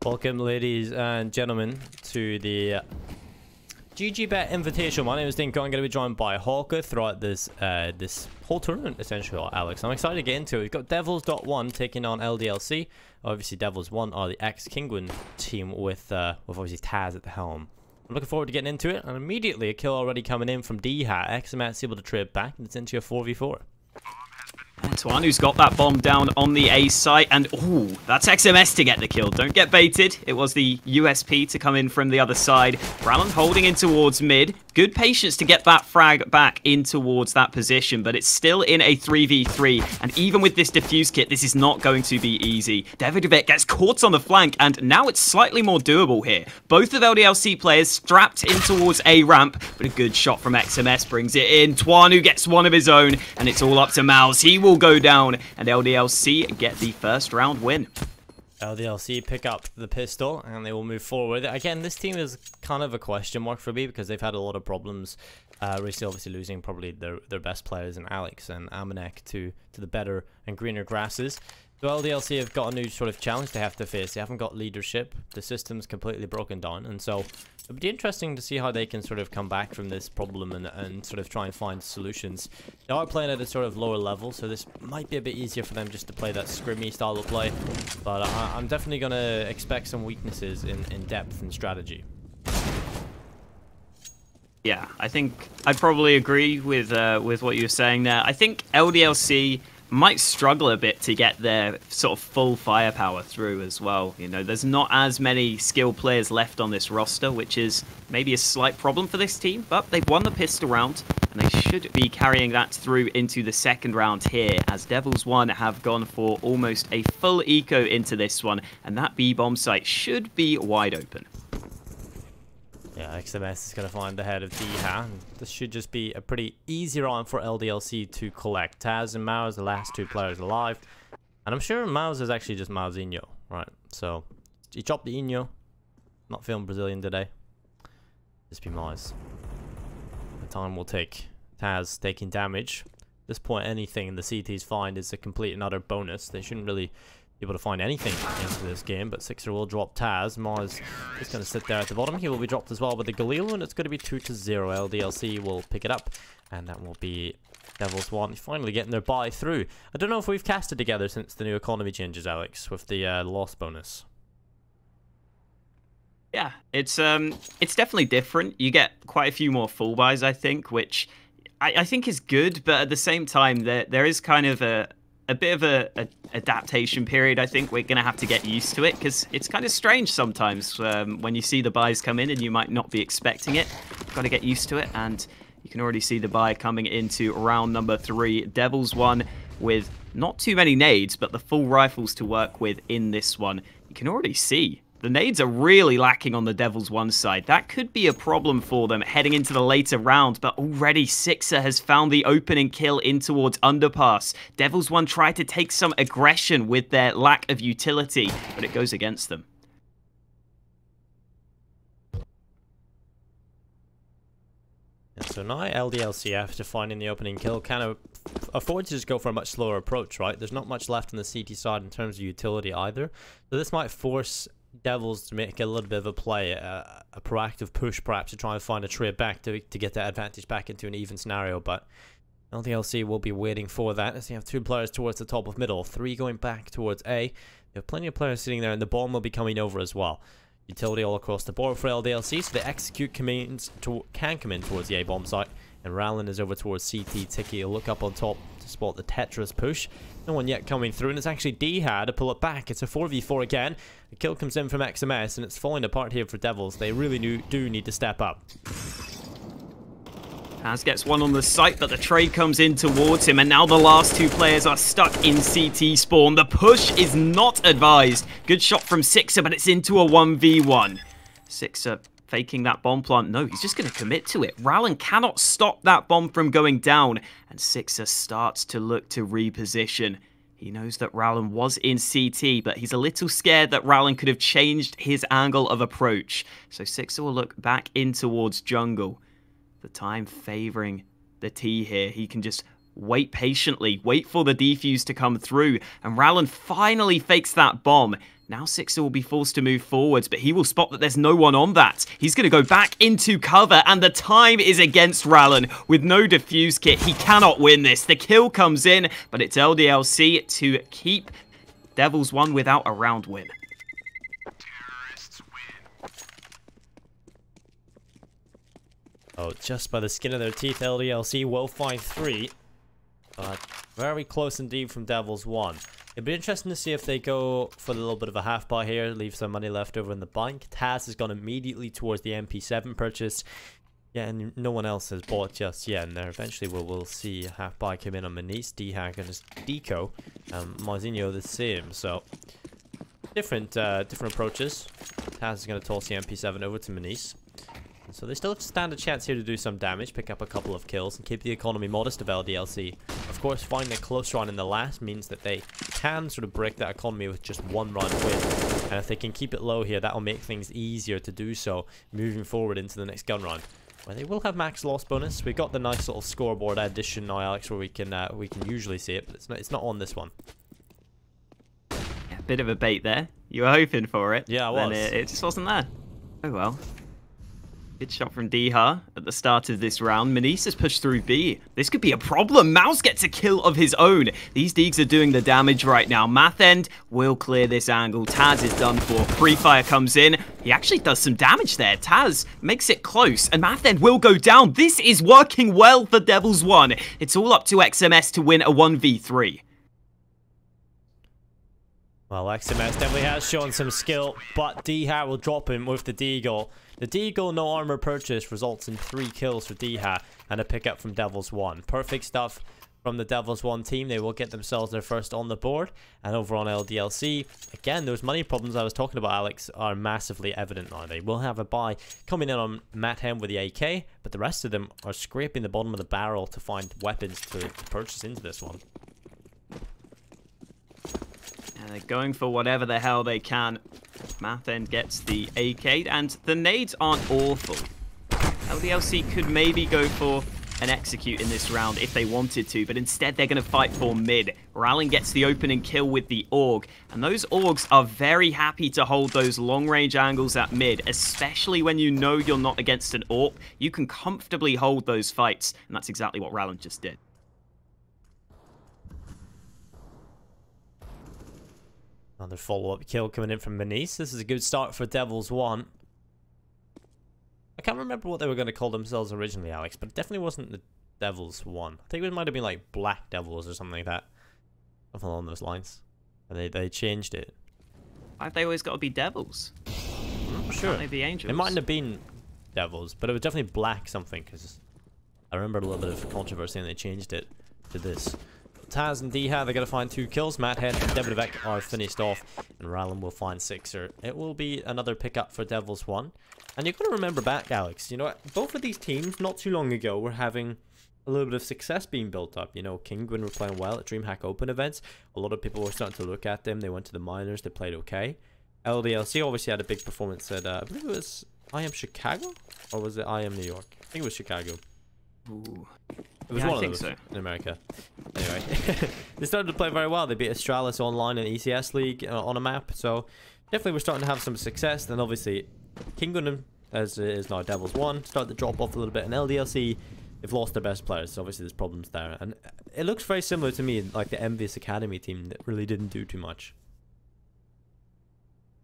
Welcome, ladies and gentlemen, to the GG.BET Invitational. My name is Dinko. I'm going to be joined by Hawker throughout this whole tournament, essentially, Alex. I'm excited to get into it. We've got devils.one taking on LDLC. Obviously, devils.one are the ex-Kingwin team with obviously Taz at the helm. I'm looking forward to getting into it, and immediately a kill already coming in from D-Hat. XMS able to trade back, and it's into a 4v4. Antoine, who's got that bomb down on the A site, and ooh, that's XMS to get the kill. Don't get baited. It was the USP to come in from the other side. Brallon holding in towards mid. Good patience to get that frag back in towards that position, but it's still in a 3v3, and even with this defuse kit, this is not going to be easy. devils.one gets caught on the flank, and now it's slightly more doable here. Both of LDLC players strapped in towards A ramp, but a good shot from XMS brings it in. Twan, who gets one of his own, and it's all up to Mouse. He will go down, and LDLC get the first round win. LDLC pick up the pistol and they will move forward. Again, this team is kind of a question mark for me because they've had a lot of problems recently, obviously losing probably their best players in Alex and Amanek to the better and greener grasses. So LDLC have got a new sort of challenge they have to face. They haven't got leadership. The system's completely broken down, and so it'll be interesting to see how they can sort of come back from this problem and sort of try and find solutions. They are playing at a sort of lower level, so this might be a bit easier for them just to play that scrimmy style of play. But I'm definitely going to expect some weaknesses in depth and strategy. Yeah, I think I'd probably agree with what you were saying there. I think LDLC might struggle a bit to get their sort of full firepower through as well. You know, there's not as many skilled players left on this roster, which is maybe a slight problem for this team, but they've won the pistol round, and they should be carrying that through into the second round here, as devils.one have gone for almost a full eco into this one, and that B-bomb site should be wide open. Yeah, XMS is going to find the head of D-Hat. This should just be a pretty easy round for LDLC to collect. Taz and Mao is the last two players alive. And I'm sure Mao's is actually just Mauzinho, right? So, he chopped the Inho. Not feeling Brazilian today. Just be Mao's. The time will take. Taz taking damage. At this point, anything the CTs find is a complete and utter bonus. They shouldn't really be able to find anything into this game, but Sixer will drop Taz. Mars is going to sit there at the bottom. He will be dropped as well with the Galil, and it's going to be 2-0. LDLC will pick it up, and that will be devils.one finally getting their buy through. I don't know if we've casted together since the new economy changes, Alex, with the loss bonus. Yeah, it's definitely different. You get quite a few more full buys, I think, which I think is good, but at the same time, there is kind of a bit of a adaptation period. I think we're going to have to get used to it, because it's kind of strange sometimes when you see the buys come in and you might not be expecting it. You've got to get used to it, and you can already see the buy coming into round number 3. devils.one with not too many nades, but the full rifles to work with in this one. You can already see the nades are really lacking on the devils.one side. That could be a problem for them heading into the later round, but already Sixer has found the opening kill in towards Underpass. devils.one tried to take some aggression with their lack of utility, but it goes against them. And so now LDLC, after finding the opening kill, kind of afford to just go for a much slower approach, right? There's not much left on the CT side in terms of utility either. So this might force Devils to make a little bit of a play, a proactive push perhaps to try and find a trade back to get that advantage back into an even scenario, but LDLC will be waiting for that as they have 2 players towards the top of middle, 3 going back towards A. They have plenty of players sitting there, and the bomb will be coming over as well. Utility all across the board for LDLC, so the execute commands can come in towards the A bomb site, and Rowland is over towards CT. Tiki will look up on top to spot the Tetris push. No one yet coming through, and it's actually D-Hat to pull it back. It's a 4v4 again. The kill comes in from XMS, and it's falling apart here for Devils. They really do need to step up. Taz gets one on the site, but the trade comes in towards him, and now the last 2 players are stuck in CT spawn. The push is not advised. Good shot from Sixer, but it's into a 1v1. Sixer faking that bomb plant. No, he's just going to commit to it. Rowland cannot stop that bomb from going down, and Sixer starts to look to reposition. He knows that Rowland was in CT, but he's a little scared that Rowland could have changed his angle of approach. So Sixer will look back in towards jungle. The time favoring the T here. He can just wait patiently, wait for the defuse to come through, and Rowland finally fakes that bomb. Now Sixer will be forced to move forwards, but he will spot that there's no one on that. He's going to go back into cover, and the time is against Rallen. With no defuse kit, he cannot win this. The kill comes in, but it's LDLC to keep devils.one without a round win. Oh, just by the skin of their teeth, LDLC will find 3. But very close indeed from devils.one. It'd be interesting to see if they go for a little bit of a half buy here, leave some money left over in the bank. Taz has gone immediately towards the MP7 purchase. Yeah, and no one else has bought just yet. And there eventually we'll see a half buy come in on Manice, D-Hack, and his Deco. Marzinho the same. So different approaches. Taz is going to toss the MP7 over to Manice. So they still stand a chance here to do some damage, pick up a couple of kills, and keep the economy modest of LDLC. Of course, finding a close run in the last means that they can sort of break that economy with just one run win. And if they can keep it low here, that will make things easier to do so moving forward into the next gun run. Where they will have max loss bonus. We got the nice little scoreboard addition now, Alex, where we can usually see it, but it's not on this one. Yeah, bit of a bait there. You were hoping for it. Yeah, I was. And it just wasn't there. Oh well. Good shot from Diha at the start of this round. Manice has pushed through B. This could be a problem. Mouse gets a kill of his own. These Deegs are doing the damage right now. Mathend will clear this angle. Taz is done for. Free Fire comes in. He actually does some damage there. Taz makes it close, and Mathend will go down. This is working well for devils.one. It's all up to XMS to win a 1v3. Well, XMS definitely has shown some skill, but D-Hat will drop him with the Deagle. The Deagle no armor purchase results in 3 kills for D-Hat and a pickup from devils.one. Perfect stuff from the devils.one team. They will get themselves their first on the board. And over on LDLC, again, those money problems I was talking about, Alex, are massively evident now. They will have a buy coming in on Mathem with the AK, but the rest of them are scraping the bottom of the barrel to find weapons to purchase into this one. They're going for whatever the hell they can. Mathend gets the AK, and the nades aren't awful. LDLC could maybe go for an execute in this round if they wanted to, but instead they're going to fight for mid. Rallen gets the opening kill with the AUG, and those AUGs are very happy to hold those long-range angles at mid, especially when you know you're not against an AWP. You can comfortably hold those fights, and that's exactly what Rallen just did. Another follow-up kill coming in from Manice. This is a good start for devils.one. I can't remember what they were going to call themselves originally, Alex, but it definitely wasn't the devils.one. I think it might have been like Black Devils or something like that. Something along those lines. And they changed it. Why've they always got to be devils? I'm not sure. Can't they be angels? It mightn't have been devils, but it was definitely black something, because I remember a little bit of controversy and they changed it to this. Taz and D-Hat, they're going to find 2 kills. Mathead and devils.one are finished off, and Rallen will find 6er. It will be another pickup for devils.one. And you've got to remember back, Alex, you know, both of these teams not too long ago were having a little bit of success being built up. You know, Kingwin were playing well at DreamHack Open events. A lot of people were starting to look at them. They went to the minors, they played okay. LDLC obviously had a big performance at, I believe it was IM Chicago? Or was it IM New York? I think it was Chicago. Ooh. It was one of those in America. Anyway, they started to play very well. They beat Astralis online in ECS League on a map. So definitely we're starting to have some success. Then obviously Kingdom, as is now devils.one, started to drop off a little bit. And LDLC, they've lost their best players. So obviously there's problems there. And it looks very similar to me, like the Envious Academy team that really didn't do too much.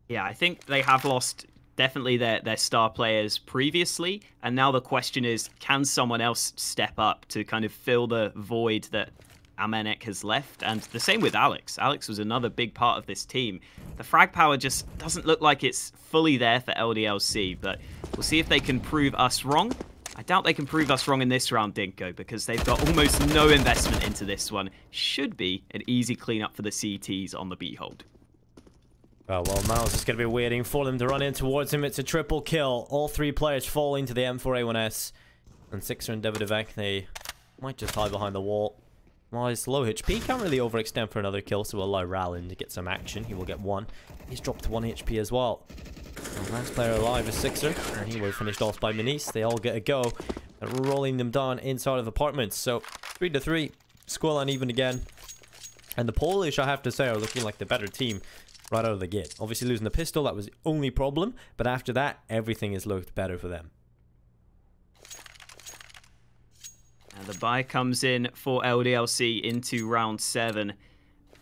Yeah, I think they have lost definitely their star players previously, and now the question is, can someone else step up to kind of fill the void that Amenek has left? And the same with Alex. Alex was another big part of this team. The frag power just doesn't look like it's fully there for LDLC, but we'll see if they can prove us wrong. I doubt they can prove us wrong in this round, Dinko, because they've got almost no investment into this one. Should be an easy cleanup for the CTs on the B-hold. Oh, well, Miles is going to be waiting for them to run in towards him. It's a triple kill. All 3 players fall into the M4A1S. And 6er and devils.one, they might just hide behind the wall. Well, he's low HP. Can't really overextend for another kill, so we'll allow Rallen to get some action. He will get 1. He's dropped to 1 HP as well. The last player alive is 6er. And he will be finished off by Manice. They all get a go at rolling them down inside of apartments. So 3-3. Scoreline even again. And the Polish, I have to say, are looking like the better team right out of the gate. Obviously losing the pistol, that was the only problem. But after that, everything has looked better for them. And the buy comes in for LDLC into round 7.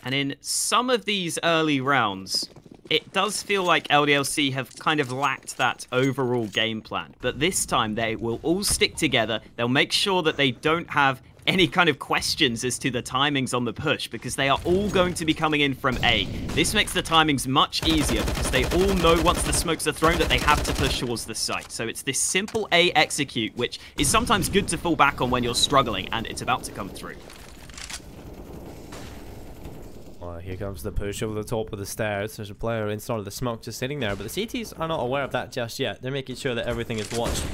And in some of these early rounds, it does feel like LDLC have kind of lacked that overall game plan. But this time, they will all stick together. They'll make sure that they don't have any kind of questions as to the timings on the push, because they are all going to be coming in from A. This makes the timings much easier because they all know once the smokes are thrown that they have to push towards the site. So it's this simple A execute, which is sometimes good to fall back on when you're struggling, and it's about to come through. Well, here comes the push over the top of the stairs. There's a player inside of the smoke just sitting there, but the CTs are not aware of that just yet. They're making sure that everything is watched.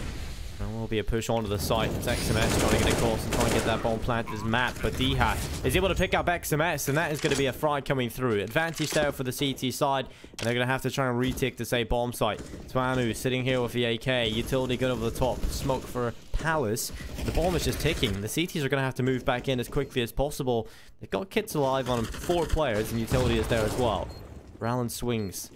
There will be a push onto the site. It's XMS trying to get across and trying to get that bomb planted as Matt, but D-Hat is able to pick up XMS, and that is going to be a frag coming through. Advantage there for the CT side, and they're going to have to try and retake the same bomb site. Twanu sitting here with the AK. Utility good over the top. Smoke for Palace. The bomb is just ticking. The CTs are going to have to move back in as quickly as possible. They've got kits alive on 4 players, and Utility is there as well. Rallen swings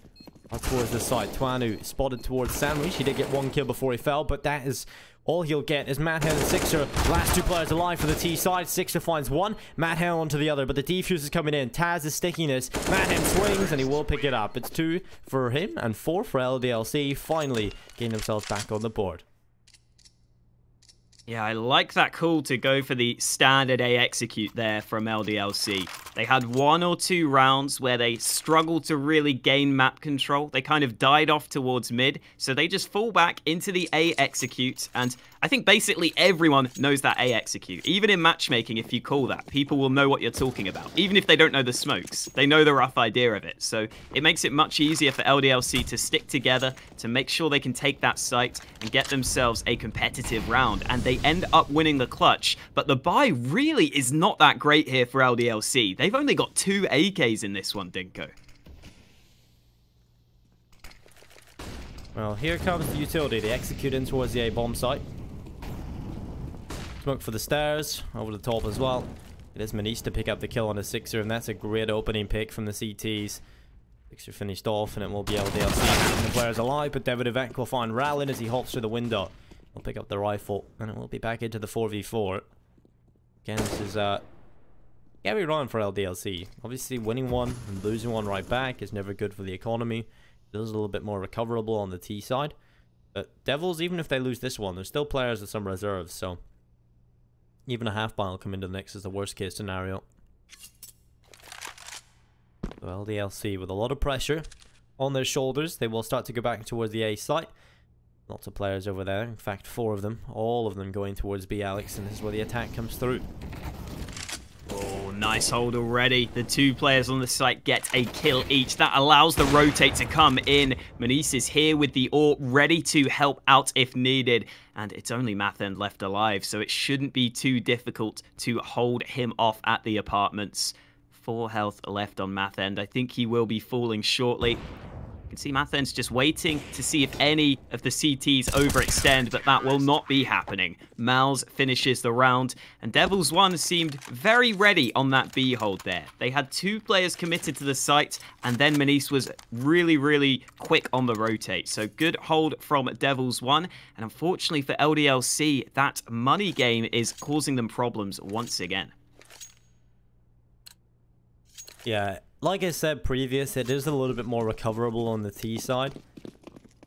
towards the side. Twanu spotted towards Sandwich. He did get 1 kill before he fell, but that is all he'll get. Is Matt Hen and Sixer, last 2 players alive for the T side. Sixer finds 1, Matt Hen onto the other, but the defuse is coming in. Taz is stickiness. Matt Hen swings and he will pick it up. It's 2 for him and 4 for LDLC. Finally getting themselves back on the board. Yeah, I like that call to go for the standard A execute there from LDLC. They had 1 or 2 rounds where they struggled to really gain map control. They kind of died off towards mid, so they just fall back into the A execute, and I think basically everyone knows that A execute. Even in matchmaking, if you call that, people will know what you're talking about. Even if they don't know the smokes, they know the rough idea of it. So it makes it much easier for LDLC to stick together, to make sure they can take that site and get themselves a competitive round. And they end up winning the clutch. But the buy really is not that great here for LDLC. They've only got 2 AKs in this one, Dinko. Well, here comes the utility. They execute in towards the A bomb site. Smoke for the stairs, over the top as well. It is Manish to pick up the kill on a Sixer, and that's a great opening pick from the CTs. Sixer finished off, and it will be LDLC. The player's alive, but devils.one will find Rallen as he hops through the window. He'll pick up the rifle, and it will be back into the 4v4. Again, this is a scary run for LDLC. Obviously, winning one and losing one right back is never good for the economy. It is a little bit more recoverable on the T side. But Devils, even if they lose this one, there's still players with some reserves, so even a half buy will come into the mix is the worst case scenario. So LDLC with a lot of pressure on their shoulders. They will start to go back towards the A site. Lots of players over there. In fact, 4 of them. All of them going towards B, Alex. And this is where the attack comes through. Oh, nice hold already. The 2 players on the site get a kill each. That allows the rotate to come in. Manice is here with the AWP, ready to help out if needed. And it's only Mathend left alive, so it shouldn't be too difficult to hold him off at the apartments. 4 health left on Mathend. I think he will be falling shortly. You can see Mathend's just waiting to see if any of the CTs overextend, but that will not be happening. Malz finishes the round, and devils.one seemed very ready on that B hold there. They had 2 players committed to the site, and then Manice was really quick on the rotate. So good hold from devils.one, and unfortunately for LDLC, that money game is causing them problems once again. Yeah, like I said previous, it is a little bit more recoverable on the T side.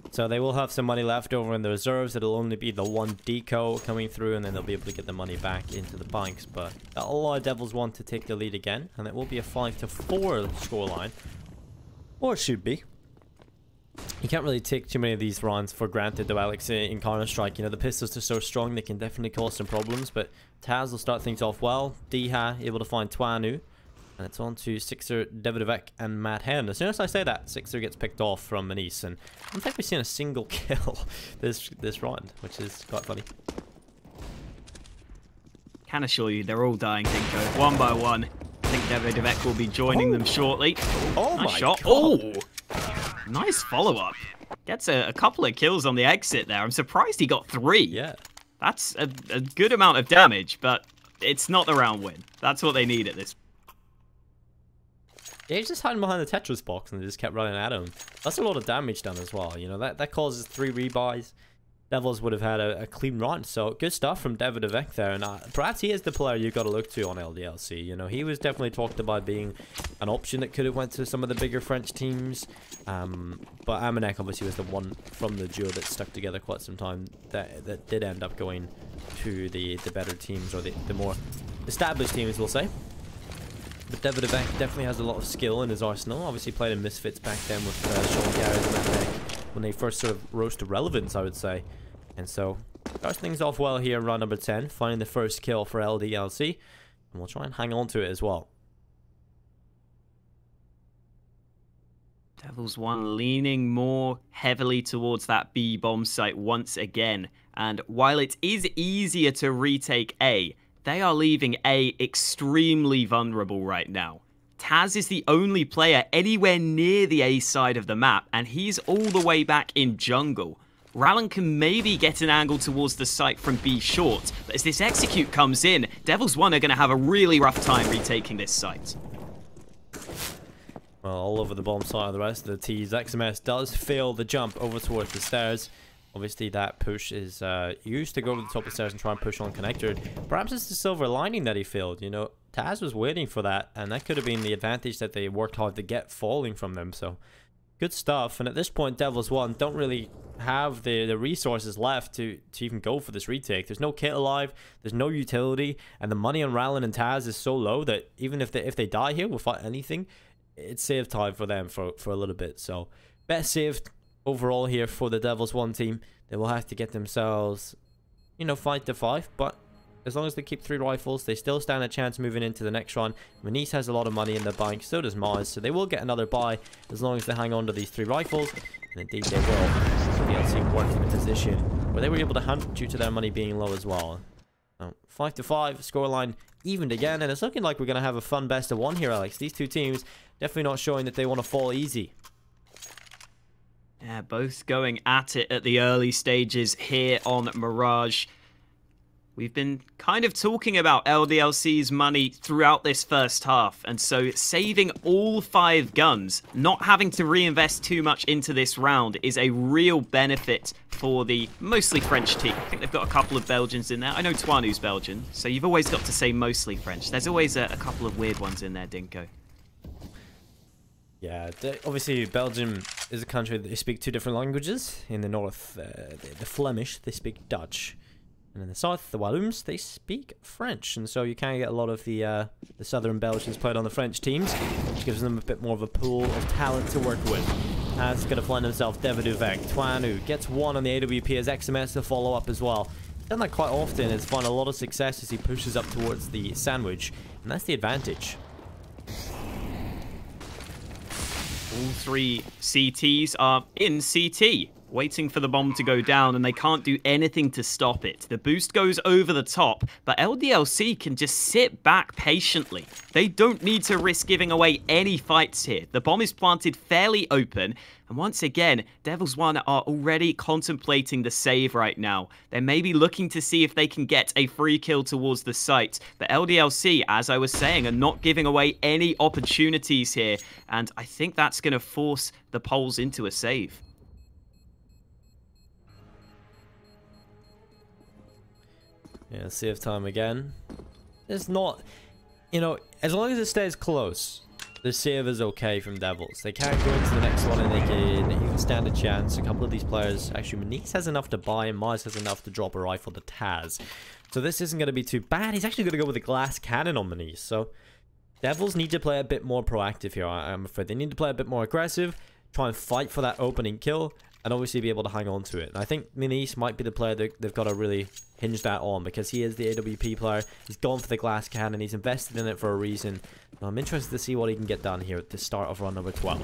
So they will have some money left over in the reserves. It'll only be the 1 deco coming through, and then they'll be able to get the money back into the banks. But that'll allow devils.one to take the lead again, and it will be a 5-4 scoreline. Or it should be. You can't really take too many of these rounds for granted though, Alex, in Counter-Strike. You know, the pistols are so strong, they can definitely cause some problems. But Taz will start things off well. Diha able to find Twanu. And it's on to Sixer, devils.one, and Matt Hen. As soon as I say that, Sixer gets picked off from Manice. And I don't think we've seen a single kill this round, which is quite funny. Can assure you, they're all dying, Dinko. 1 by 1. I think devils.one will be joining them shortly. Oh nice my shot. God. Oh! Nice follow-up. Gets a couple of kills on the exit there. I'm surprised he got 3. Yeah. That's a good amount of damage, but it's not the round win. That's what they need at this point. Yeah, he's just hiding behind the Tetris box and they just kept running at him. That's a lot of damage done as well. You know, that causes 3 rebuys. Devils would have had a clean run. So good stuff from devils.one there. And perhaps he is the player you've got to look to on LDLC. You know, he was definitely talked about being an option that could have went to some of the bigger French teams. But Amanek obviously was the one from the duo that stuck together quite some time that did end up going to the better teams, or the more established teams, we'll say. But devils.one definitely has a lot of skill in his arsenal. Obviously played in Misfits back then with Sean Garrett and Amanek when they first sort of rose to relevance, I would say. And so, starts things off well here in round number 10, finding the first kill for LDLC. And we'll try and hang on to it as well. devils.one leaning more heavily towards that B bomb site once again. And while it is easier to retake A, they are leaving A extremely vulnerable right now. Taz is the only player anywhere near the A side of the map, and he's all the way back in jungle. Rallen can maybe get an angle towards the site from B short, but as this execute comes in, devils.one are going to have a really rough time retaking this site. Well, all over the bomb site of the rest of the T's. XMS does fail the jump over towards the stairs. Obviously, that push is used to go to the top of the stairs and try and push on connector. Perhaps it's the silver lining that he failed. You know, Taz was waiting for that, and that could have been the advantage that they worked hard to get falling from them. So, good stuff. And at this point, devils.one don't really have the resources left to even go for this retake. There's no kit alive, there's no utility, and the money on Rallen and Taz is so low that even if they die here without anything, it's save time for them for a little bit. So, best saved overall here for the devils.one team. They will have to get themselves, you know, 5-5, but as long as they keep 3 rifles, they still stand a chance moving into the next run. Manice has a lot of money in the bank, so does Mars, so they will get another buy as long as they hang on to these 3 rifles, and indeed they will. So the LC worked in a position where they were able to hunt due to their money being low as well. 5-5, scoreline evened again, and it's looking like we're going to have a fun best of 1 here, Alex. These 2 teams definitely not showing that they want to fall easy. Yeah, both going at it at the early stages here on Mirage. We've been kind of talking about LDLC's money throughout this first half, and so saving all 5 guns, not having to reinvest too much into this round, is a real benefit for the mostly French team. I think they've got a couple of Belgians in there. I know Twanu's Belgian, so you've always got to say mostly French. There's always a couple of weird ones in there, Dinko. Yeah, obviously Belgium is a country that they speak 2 different languages. In the north, the Flemish, they speak Dutch. And in the south, the Walloons, they speak French. And so you can get a lot of the southern Belgians played on the French teams, which gives them a bit more of a pool of talent to work with. As going to find himself devils.one. Twanu gets 1 on the AWP as XMS to follow up as well. Done that quite often. It's found a lot of success as he pushes up towards the sandwich. And that's the advantage. All 3 CTs are in CT, waiting for the bomb to go down, and they can't do anything to stop it. The boost goes over the top, but LDLC can just sit back patiently. They don't need to risk giving away any fights here. The bomb is planted fairly open, and once again, devils.one are already contemplating the save right now. They're maybe looking to see if they can get a free kill towards the site, but LDLC, as I was saying, are not giving away any opportunities here, and I think that's going to force the Poles into a save. Yeah, save time again. It's not, you know, as long as it stays close, the save is okay from Devils. They can't go into the next one and they can even stand a chance. A couple of these players, actually Manice has enough to buy and Mars has enough to drop a rifle to Taz. So this isn't going to be too bad. He's actually going to go with a glass cannon on Manice. So Devils need to play a bit more proactive here, I'm afraid. They need to play a bit more aggressive, try and fight for that opening kill, and obviously be able to hang on to it. And I think Manice might be the player that they've got to really hinge that on, because he is the AWP player. He's gone for the glass cannon. He's invested in it for a reason. And I'm interested to see what he can get done here at the start of run number 12.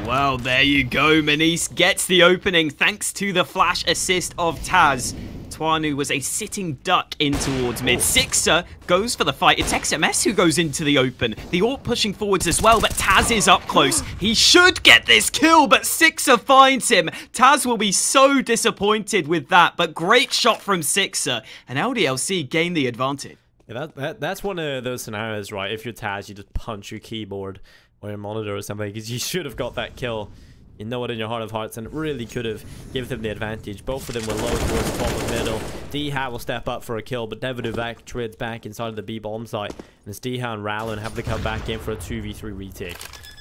Well, there you go. Manice gets the opening thanks to the flash assist of Taz. Twanu was a sitting duck in towards mid. Sixer goes for the fight. It's XMS who goes into the open. The AWP pushing forwards as well, but Taz is up close. He should get this kill, but Sixer finds him. Taz will be so disappointed with that, but great shot from Sixer, and LDLC gain the advantage. Yeah, that's one of those scenarios, right? If you're Taz, you just punch your keyboard or your monitor or something, because you should have got that kill. You know it in your heart of hearts, and it really could have given them the advantage. Both of them were low towards the bottom middle. D-Hat will step up for a kill, but devils.one trades back inside of the B bomb site. And it's D-Hat and Rallon have to come back in for a 2v3 retake.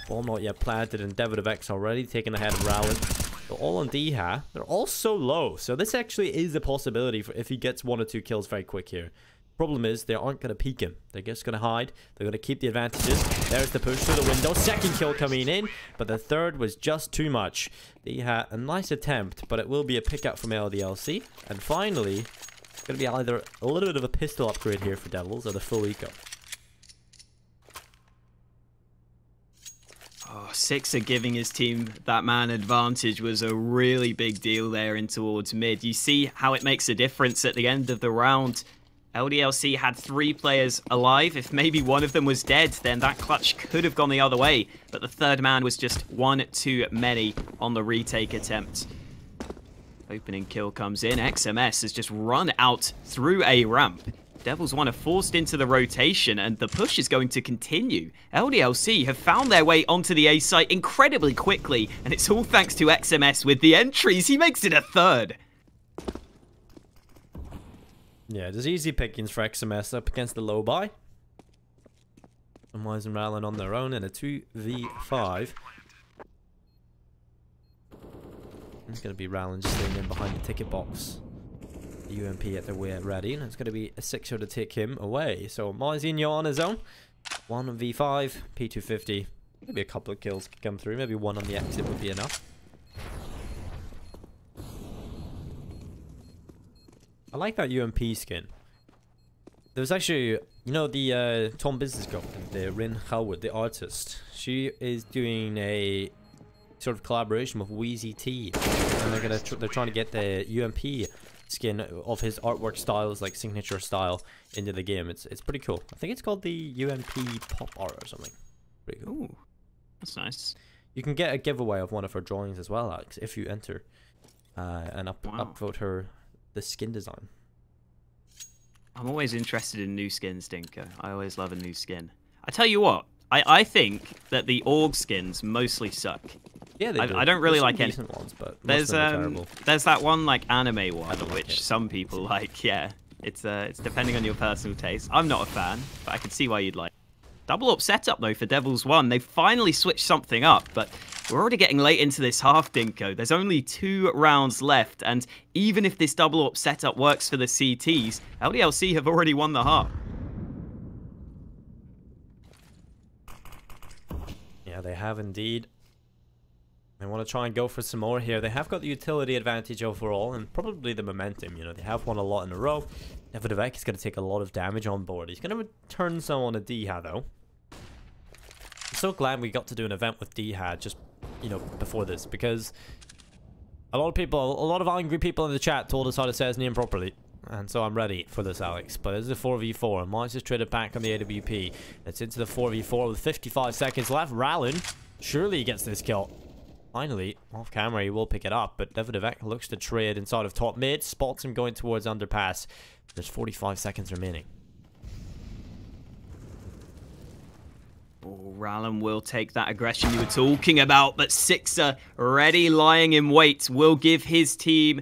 Bomb not yet planted, and devils.one already taken ahead of Rallon. They're all on D-Hat. They're all so low, so this actually is a possibility for if he gets 1 or 2 kills very quick here. Problem is, they aren't going to peek him. They're just going to hide. They're going to keep the advantages. There's the push through the window. Second kill coming in, but the third was just too much. They had a nice attempt, but it will be a pickup from LDLC. And finally, it's going to be either a little bit of a pistol upgrade here for Devils or the full eco. Oh, Sixer giving his team that man advantage was a really big deal there in towards mid. You see how it makes a difference at the end of the round. LDLC had 3 players alive. If maybe one of them was dead, then that clutch could have gone the other way. But the third man was just one too many on the retake attempt. Opening kill comes in. XMS has just run out through a ramp. devils.one are forced into the rotation, and the push is going to continue. LDLC have found their way onto the A site incredibly quickly, and it's all thanks to XMS with the entries. He makes it a third. Yeah, there's easy pickings for XMS up against the low buy. And Wise and Rallon on their own in a 2v5. It's going to be Rallon just staying in behind the ticket box. The UMP at their way ready, and it's going to be a 6er to take him away. So Maisinho on his own. 1v5, P250. Maybe a couple of kills could come through. Maybe one on the exit would be enough. I like that UMP skin. There was actually, you know, the Tom Business girlfriend, the Rin Howard, the artist. She is doing a sort of collaboration with Wheezy T, and they're trying to get the UMP skin of his artwork styles, like signature style, into the game. It's pretty cool. I think it's called the UMP pop art or something. Pretty cool. Ooh, that's nice. You can get a giveaway of one of her drawings as well, Alex, if you enter and upvote her the skin design. I'm always interested in new skins, Dinko. I always love a new skin. I tell you what, I think that the org skins mostly suck. Yeah, they do. I don't really like any ones, but there's that one like anime one which it. Some people like. Yeah, it's depending on your personal taste. I'm not a fan, but I can see why you'd like. Double up setup though for devils.one. They finally switched something up, but we're already getting late into this half, Dinko. There's only 2 rounds left, and even if this double up setup works for the CTs, LDLC have already won the half. Yeah, they have indeed. They want to try and go for some more here. They have got the utility advantage overall, and probably the momentum. You know, they have won a lot in a row. devils.one is going to take a lot of damage on board. He's going to return some on a D-Hat, though. I'm so glad we got to do an event with D-Hat just, you know, before this, because a lot of angry people in the chat told us how to say his name properly. And so I'm ready for this, Alex. But it's a 4v4. Mines is traded back on the AWP. It's into the 4v4 with 55 seconds left. Rallon surely he gets this kill. Finally, off camera, he will pick it up, but devils.one looks to trade inside of top mid, spots him going towards underpass. There's 45 seconds remaining. Oh, Rallon will take that aggression you were talking about, but Sixer, ready lying in wait, will give his team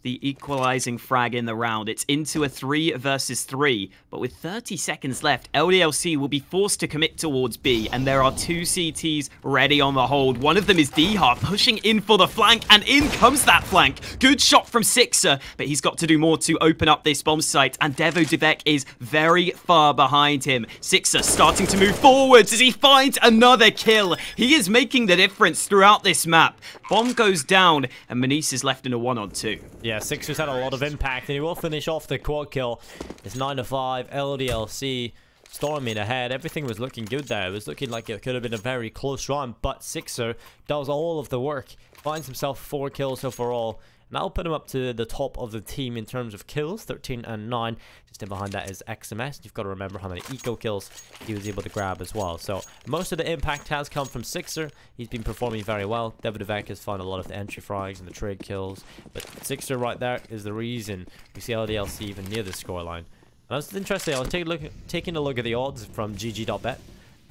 the equalizing frag in the round. It's into a 3 versus 3, but with 30 seconds left, LDLC will be forced to commit towards B, and there are 2 CTs ready on the hold. One of them is D-Hart pushing in for the flank, and in comes that flank. Good shot from Sixer, but he's got to do more to open up this bomb site, and devils.one is very far behind him. Sixer starting to move forwards as he finds another kill. He is making the difference throughout this map. Bomb goes down, and Manice is left in a 1-on-2. Yeah, Sixer's had a lot of impact, and he will finish off the quad kill. It's 9-5, LDLC storming ahead. Everything was looking good there. It was looking like it could have been a very close run, but Sixer does all of the work. Finds himself 4 kills overall. And that'll put him up to the top of the team in terms of kills, 13 and 9. Just in behind that is XMS. You've got to remember how many eco kills he was able to grab as well. So most of the impact has come from Sixer. He's been performing very well. devils.one has found a lot of the entry frags and the trade kills. But Sixer right there is the reason we see LDLC even near the scoreline. That's interesting. I was taking a look at the odds from GG.BET,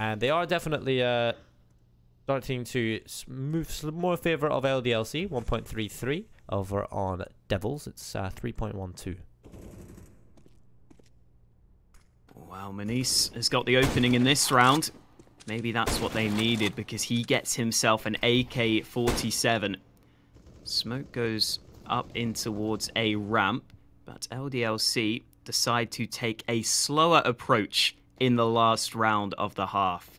and they are definitely starting to move more in favor of LDLC, 1.33. Over on Devils, it's 3.12. Wow, Manice has got the opening in this round. Maybe that's what they needed, because he gets himself an AK-47. Smoke goes up in towards a ramp, but LDLC decide to take a slower approach in the last round of the half.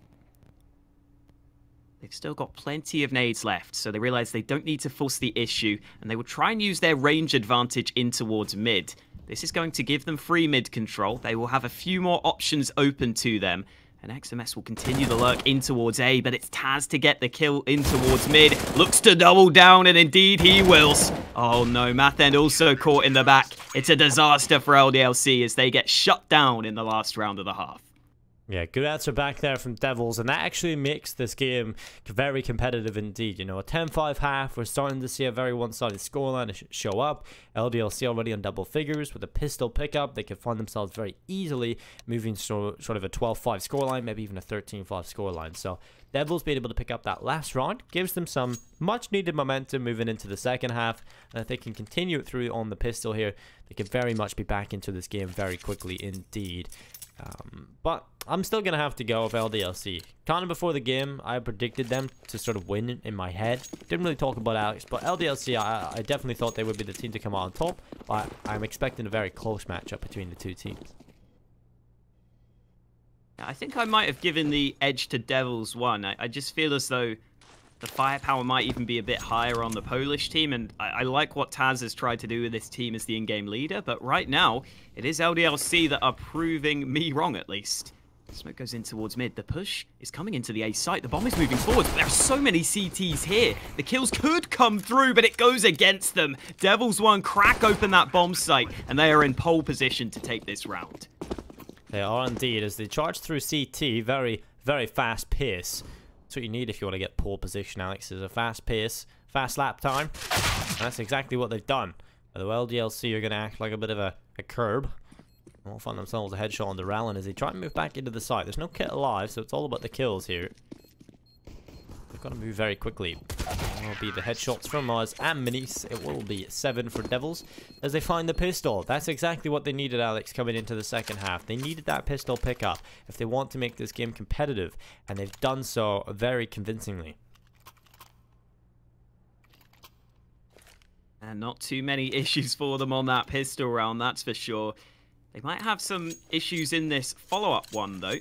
They've still got plenty of nades left, so they realize they don't need to force the issue, and they will try and use their range advantage in towards mid. This is going to give them free mid control. They will have a few more options open to them, and XMS will continue the lurk in towards A, but it's Taz to get the kill in towards mid. Looks to double down, and indeed he wills. Oh no, Mathend also caught in the back. It's a disaster for LDLC as they get shut down in the last round of the half. Yeah, good answer back there from Devils, and that actually makes this game very competitive indeed. You know, a 10-5 half, we're starting to see a very one-sided scoreline show up. LDLC already on double figures with a pistol pickup. They could find themselves very easily moving sort of a 12-5 scoreline, maybe even a 13-5 scoreline. So Devils being able to pick up that last round gives them some much-needed momentum moving into the second half. And if they can continue it through on the pistol here, they could very much be back into this game very quickly indeed. But I'm still going to have to go with LDLC. Kind of before the game, I predicted them to sort of win in my head. Didn't really talk about Alex, but LDLC, I definitely thought they would be the team to come out on top. But I'm expecting a very close matchup between the two teams. I think I might have given the edge to devils.one. I just feel as though the firepower might even be a bit higher on the Polish team, and I like what Taz has tried to do with this team as the in-game leader, but right now, it is LDLC that are proving me wrong, at least. Smoke goes in towards mid. The push is coming into the A site. The bomb is moving forward. There are so many CTs here. The kills could come through, but it goes against them. Devils.one crack open that bomb site, and they are in pole position to take this round. They are indeed, as they charge through CT, very, very fast pace. That's what you need if you want to get pole position, Alex, is a fast pace, fast lap time. And that's exactly what they've done. Although LDLC are going to act like a bit of a curb. They'll find themselves a headshot on the Rallon as they try and move back into the site. There's no kit alive, so it's all about the kills here. They've got to move very quickly. It will be the headshots from us and Minis. It will be 7 for Devils as they find the pistol. That's exactly what they needed, Alex, coming into the second half. They needed that pistol pickup if they want to make this game competitive, and they've done so very convincingly. And not too many issues for them on that pistol round, that's for sure. They might have some issues in this follow-up one, though.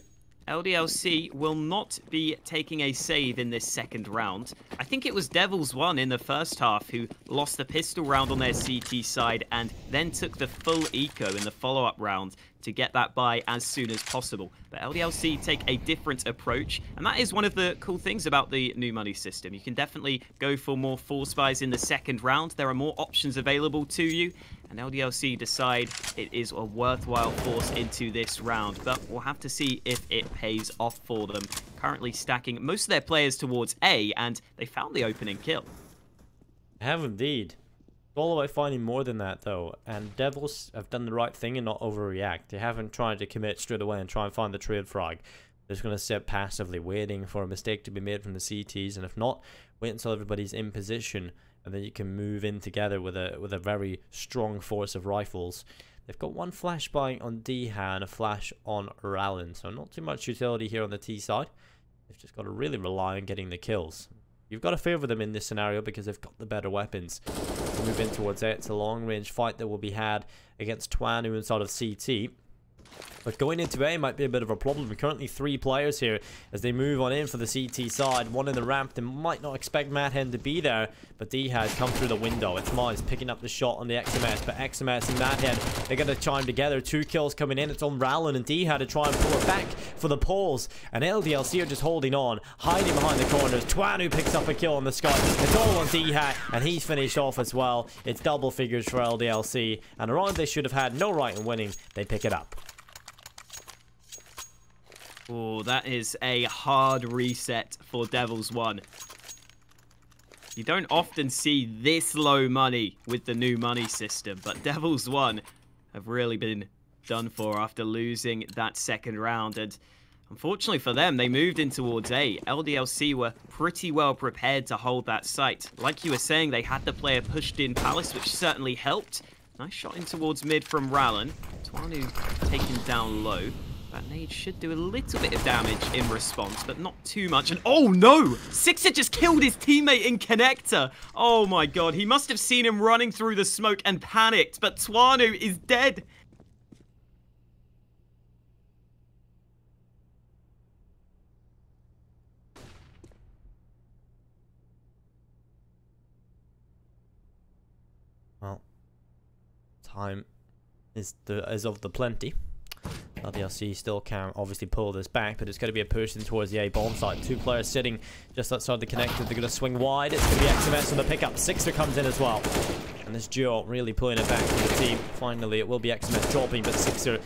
LDLC will not be taking a save in this second round. I think it was devils.one in the first half who lost the pistol round on their CT side and then took the full eco in the follow-up round to get that buy as soon as possible. But LDLC take a different approach, and that is one of the cool things about the new money system. You can definitely go for more force buys in the second round. There are more options available to you, and LDLC decide it is a worthwhile force into this round. But we'll have to see if it pays off for them. Currently stacking most of their players towards A, and they found the opening kill. I have indeed. All about finding more than that, though, and Devils have done the right thing and not overreact. They haven't tried to commit straight away and try and find the trade frag. They're just going to sit passively waiting for a mistake to be made from the CTs, and if not, wait until everybody's in position, and then you can move in together with a very strong force of rifles. They've got one flash buy on D-Ha and a flash on Rallon, so not too much utility here on the T side. They've just got to really rely on getting the kills. You've got to favour them in this scenario because they've got the better weapons. We'll move in towards it. It's a long-range fight that will be had against Twanu inside of CT. But going into A might be a bit of a problem. Currently 3 players here as they move on in for the CT side. One in the ramp. They might not expect Madhen to be there, but D has come through the window. It's Miles picking up the shot on the XMS, but XMS and Madhen, they're going to chime together. 2 kills coming in. It's on Rallon and D had to try and pull it back for the poles, and LDLC are just holding on, hiding behind the corners. Twanu picks up a kill on the sky. It's all on D-Hat, and he's finished off as well. It's double figures for LDLC, and a round they should have had no right in winning. They pick it up. Oh, that is a hard reset for devils.one. You don't often see this low money with the new money system, but devils.one have really been done for after losing that second round. And unfortunately for them, they moved in towards A. LDLC were pretty well prepared to hold that site. Like you were saying, they had the player pushed in Palace, which certainly helped. Nice shot in towards mid from Rallen. Twanu taken down low. That nade should do a little bit of damage in response, but not too much. And oh no! Sixer just killed his teammate in connector. Oh my god, he must have seen him running through the smoke and panicked, but Twanu is dead. Well, time is of the plenty. LDLC still can obviously pull this back, but it's going to be a push in towards the A bomb site. Two players sitting just outside the connector. They're going to swing wide. It's going to be XMS on the pickup. Sixer comes in as well. And this duo really pulling it back for the team. Finally, it will be XMS dropping, but Sixer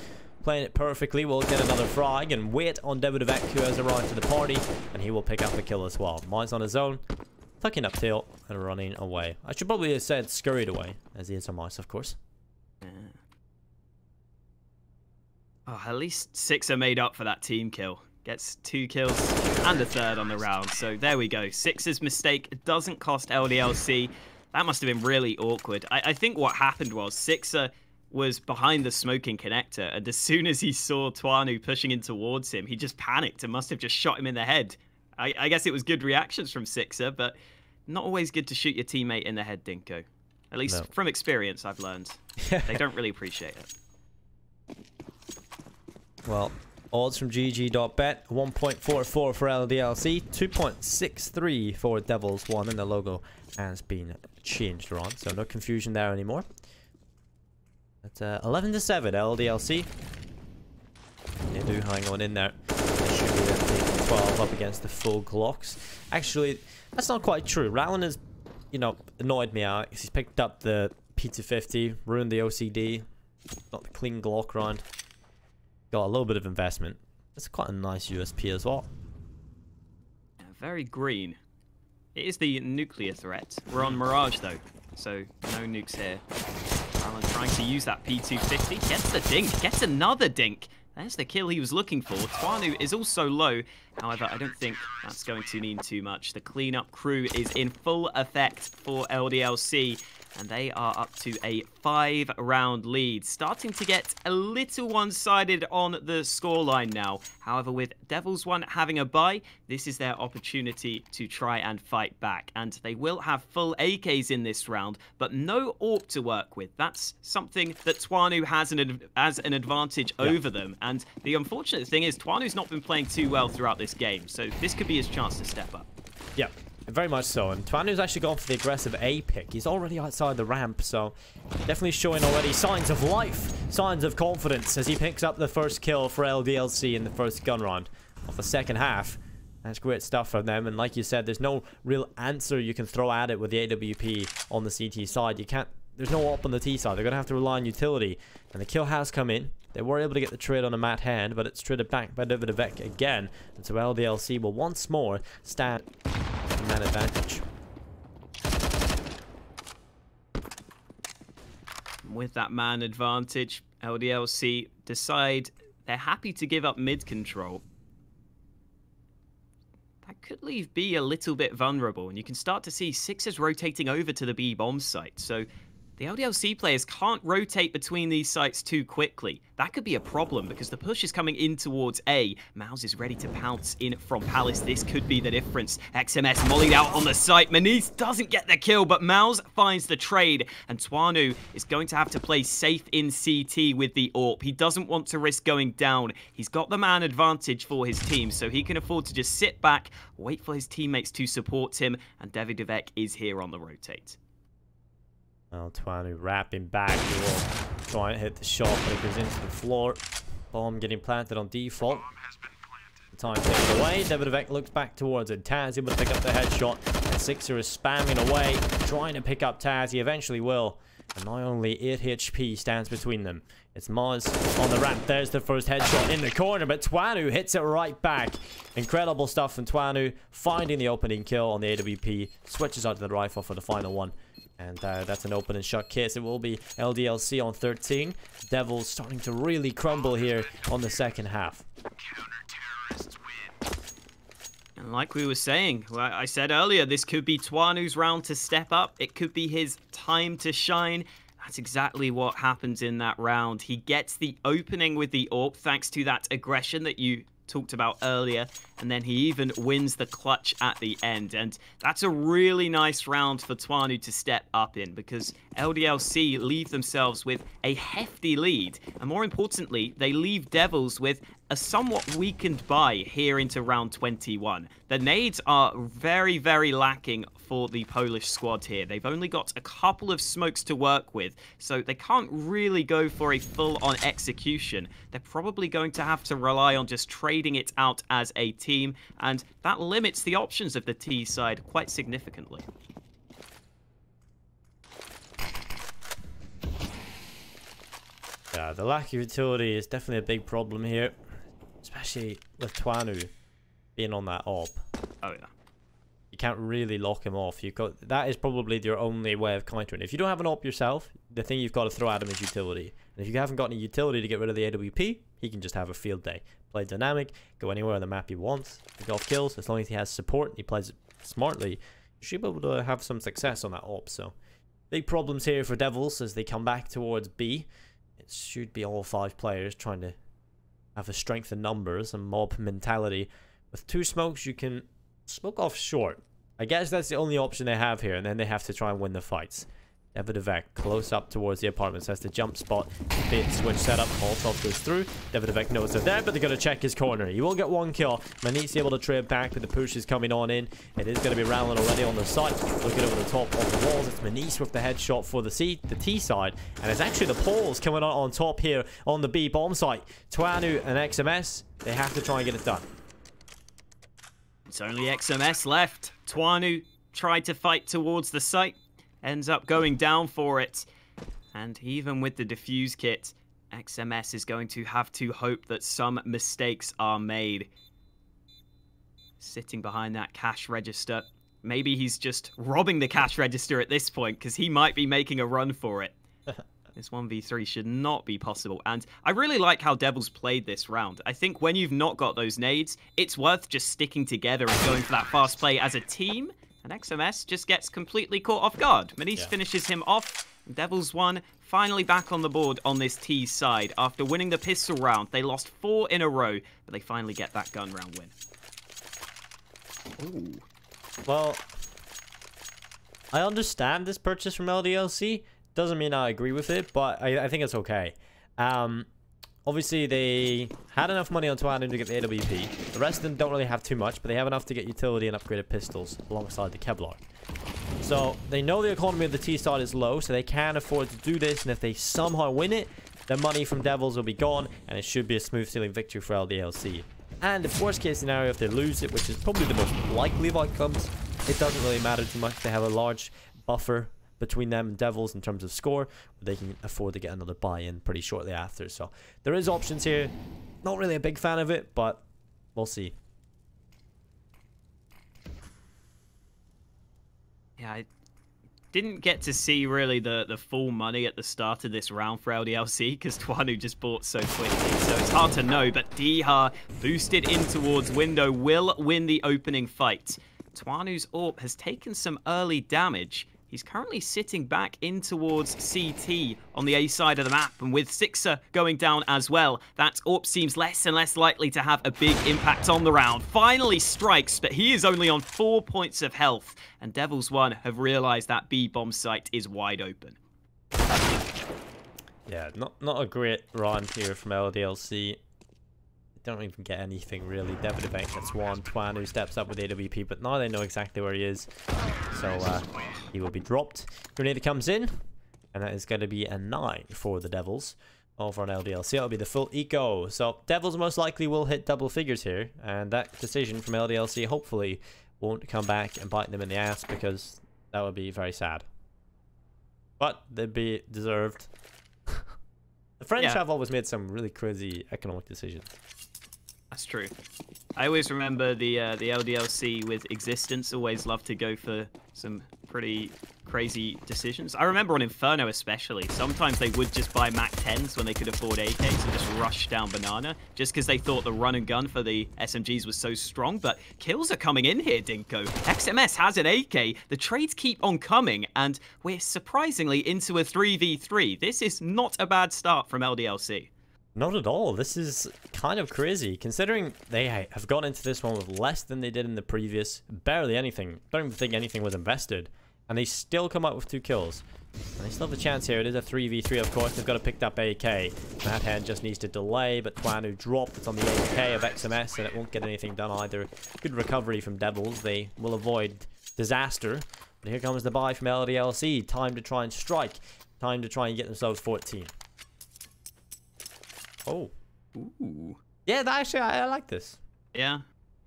playing it perfectly. We'll get another frag and wait on devils.one, who has arrived to the party, and he will pick up a kill as well. Mine's on his own, tucking up tail and running away. I should probably have said scurried away, as he is a mice, of course. Oh, at least Sixer made up for that team kill. Gets 2 kills and a third on the round. So there we go. Sixer's mistake doesn't cost LDLC. That must have been really awkward. I think what happened was Sixer was behind the smoking connector, and as soon as he saw Twanu pushing in towards him, he just panicked and must have just shot him in the head. I guess it was good reactions from Sixer, but not always good to shoot your teammate in the head, Dinko. At least from experience, I've learned. They don't really appreciate it. Well, odds from GG.BET, 1.44 for LDLC, 2.63 for devils.one, and the logo has been changed around, so no confusion there anymore. It's 11-7 LDLC. They do hang on in there. They should be then taking 12 up against the full Glocks. Actually, that's not quite true. Rallen has, you know, annoyed me out. He's picked up the P250, ruined the OCD, got the clean Glock round. Got a little bit of investment. It's quite a nice USP as well. Yeah, very green. It is the nuclear threat. We're on Mirage though, so no nukes here. Alan trying to use that P250. Gets the dink. Gets another dink. There's the kill he was looking for. Twanu is also low. However, I don't think that's going to mean too much. The cleanup crew is in full effect for LDLC. And they are up to a 5-round lead. Starting to get a little one-sided on the scoreline now. However, with devils.one having a bye, this is their opportunity to try and fight back. And they will have full AKs in this round, but no AWP to work with. That's something that Twanu has an advantage over them. And the unfortunate thing is Twanu's not been playing too well throughout this game. So this could be his chance to step up. Yeah. Very much so, and Twanu's actually gone for the aggressive A pick. He's already outside the ramp, so definitely showing already signs of life, signs of confidence as he picks up the first kill for LDLC in the first gun round of the second half. That's great stuff from them, and like you said, there's no real answer you can throw at it with the AWP on the CT side. You can't, there's no up on the T side. They're going to have to rely on utility, and the kill has come in. They were able to get the trade on a Matt Hand, but it's traded back by devils.one again, and so LDLC will once more stand man advantage. With that man advantage, LDLC decide they're happy to give up mid control. That could leave B a little bit vulnerable, and you can start to see Sixers rotating over to the B bomb site. So the LDLC players can't rotate between these sites too quickly. That could be a problem because the push is coming in towards A. Mouse is ready to pounce in from Palace. This could be the difference. XMS mollied out on the site. Maniz doesn't get the kill, but Mouse finds the trade. And Twanu is going to have to play safe in CT with the AWP. He doesn't want to risk going down. He's got the man advantage for his team, so he can afford to just sit back, wait for his teammates to support him, and devils.one is here on the rotate. Well, Twanu wrapping back. He will try and hit the shot, but it goes into the floor. Bomb getting planted on default. The time taken away. devils.one looks back towards it. Taz able to pick up the headshot. And Sixer is spamming away, trying to pick up Taz. He eventually will. And now only 8 HP stands between them. It's Maz on the ramp. There's the first headshot in the corner, but Twanu hits it right back. Incredible stuff from Twanu, finding the opening kill on the AWP. Switches out to the rifle for the final one. And that's an open and shut case. It will be LDLC on 13. Devils starting to really crumble here on the second half. And like we were saying, I said earlier, this could be Twanu's round to step up. It could be his time to shine. That's exactly what happens in that round. He gets the opening with the AWP thanks to that aggression that you talked about earlier, and then he even wins the clutch at the end. And that's a really nice round for Twanu to step up in, because LDLC leave themselves with a hefty lead, and more importantly, they leave Devils with a somewhat weakened buy here into round 21. The nades are very, very lacking for the Polish squad here. They've only got a couple of smokes to work with, so they can't really go for a full-on execution. They're probably going to have to rely on just trading it out as a team, and that limits the options of the T side quite significantly. Yeah, the lack of utility is definitely a big problem here, especially with Twanu being on that AWP. Oh yeah. You can't really lock him off. That is probably your only way of countering. If you don't have an AWP yourself, the thing you've got to throw at him is utility. And if you haven't got any utility to get rid of the AWP, he can just have a field day. Play dynamic, go anywhere on the map he wants, pick off kills. As long as he has support and he plays it smartly, you should be able to have some success on that AWP. So, big problems here for Devils as they come back towards B. It should be all 5 players trying to have a strength in numbers and mob mentality. With 2 smokes, you can smoke off short. I guess that's the only option they have here, and then they have to try and win the fights. devils.one close up towards the apartments. That's the jump spot. Bait switch setup. Molotov goes through. devils.one knows they're there, but they're going to check his corner. He will get 1 kill. Manit's able to trade back, but the push is coming on in. It is going to be Rowland already on the site. Looking over the top of the walls. It's Manit with the headshot for the T side. And it's actually the Poles coming out on top here on the B bomb site. Twanu and XMS, they have to try and get it done. It's only XMS left. Twanu tried to fight towards the site, ends up going down for it. And even with the defuse kit, XMS is going to have to hope that some mistakes are made. Sitting behind that cash register. Maybe he's just robbing the cash register at this point, because he might be making a run for it. This 1v3 should not be possible. And I really like how Devils played this round. I think when you've not got those nades, it's worth just sticking together and going for that fast play as a team. And XMS just gets completely caught off guard. Manish finishes him off. devils.one finally back on the board on this T side. After winning the pistol round, they lost 4 in a row, but they finally get that gun round win. Ooh. Well, I understand this purchase from LDLC. Doesn't mean I agree with it, but I think it's okay. Obviously, they had enough money on Twanu to get the AWP. The rest of them don't really have too much, but they have enough to get utility and upgraded pistols alongside the Kevlar. So, they know the economy of the T side is low, so they can afford to do this, and if they somehow win it, the money from Devils will be gone, and it should be a smooth sailing victory for LDLC. And the worst case scenario, if they lose it, which is probably the most likely of outcomes, it doesn't really matter too much. They have a large buffer between them and Devils in terms of score, but they can afford to get another buy-in pretty shortly after. So there is options here. Not really a big fan of it, but we'll see. Yeah, I didn't get to see really the full money at the start of this round for LDLC because Twanu just bought so quickly, so it's hard to know. But Diha, boosted in towards window, will win the opening fight. Twanu's AWP has taken some early damage. He's currently sitting back in towards CT on the A side of the map, and with Sixer going down as well, that AWP seems less and less likely to have a big impact on the round. Finally strikes, but he is only on 4 points of health, and devils.one have realized that B bomb site is wide open. Yeah, not a great run here from LDLC. Don't even get anything really. devils.one gets 1. Twanu steps up with AWP, but now they know exactly where he is. So he will be dropped. Grenade comes in, and that is going to be a 9 for the Devils over on LDLC. It'll be the full eco. So Devils most likely will hit double figures here, and that decision from LDLC hopefully won't come back and bite them in the ass, because that would be very sad. but they'd be deserved. The French have always made some really crazy economic decisions. That's true. I always remember the LDLC with Existence always loved to go for some pretty crazy decisions. I remember on Inferno especially, sometimes they would just buy Mac 10s when they could afford AKs and just rush down Banana, just because they thought the run and gun for the SMGs was so strong. But kills are coming in here, Dinko. XMS has an AK, the trades keep on coming, and we're surprisingly into a 3v3. This is not a bad start from LDLC. Not at all. This is kind of crazy, considering they have gone into this one with less than they did in the previous. Barely anything. Don't even think anything was invested. And they still come out with 2 kills. And they still have a chance here. It is a 3v3, of course. They've got to pick up AK. Mad Hen just needs to delay, but Twanu dropped it on the AK of XMS, and it won't get anything done either. Good recovery from Devils. They will avoid disaster. But here comes the buy from LDLC. Time to try and strike. Time to try and get themselves 14. Oh. Ooh. Yeah, actually, I like this. Yeah.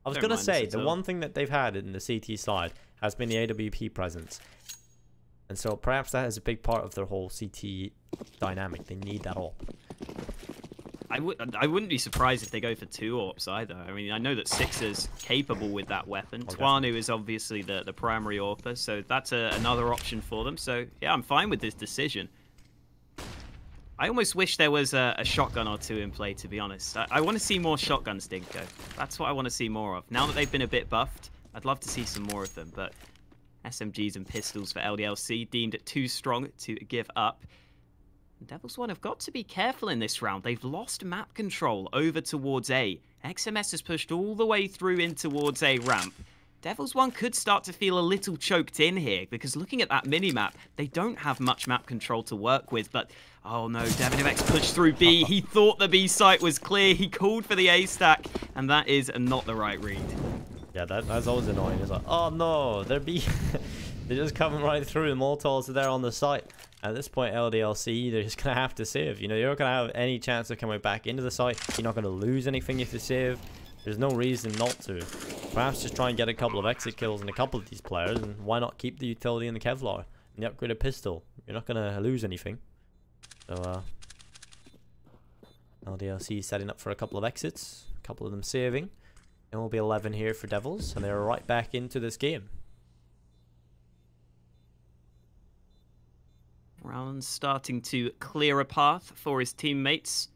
I was going to say, the one thing that they've had in the CT side has been the AWP presence. And so perhaps that is a big part of their whole CT dynamic. They need that all. I wouldn't be surprised if they go for 2 AWPs either. I mean, I know that Sixer's capable with that weapon. Twanu is obviously the primary AWPer, so that's another option for them. So, yeah, I'm fine with this decision. I almost wish there was a shotgun or 2 in play, to be honest. I want to see more shotguns, Dinko. That's what I want to see more of. Now that they've been a bit buffed, I'd love to see some more of them, but SMGs and pistols for LDLC deemed too strong to give up. devils.one have got to be careful in this round. They've lost map control over towards A. XMS has pushed all the way through in towards A ramp. devils.one could start to feel a little choked in here, because looking at that mini-map, they don't have much map control to work with, but oh no, devils.one pushed through B. He thought the B site was clear. He called for the A stack, and that is not the right read. Yeah, that's always annoying. It's like, oh no, they're they're just coming right through. The Molotovs are there on the site. At this point, LDLC, they're just gonna have to save. You know, you're not gonna have any chance of coming back into the site. You're not gonna lose anything if you save. There's no reason not to. Perhaps just try and get a couple of exit kills in a couple of these players, and why not keep the utility in the Kevlar and the upgraded pistol? You're not gonna lose anything. So, LDLC setting up for a couple of exits, a couple of them saving. And will be 11 here for Devils, and they're right back into this game. Rowland's starting to clear a path for his teammates,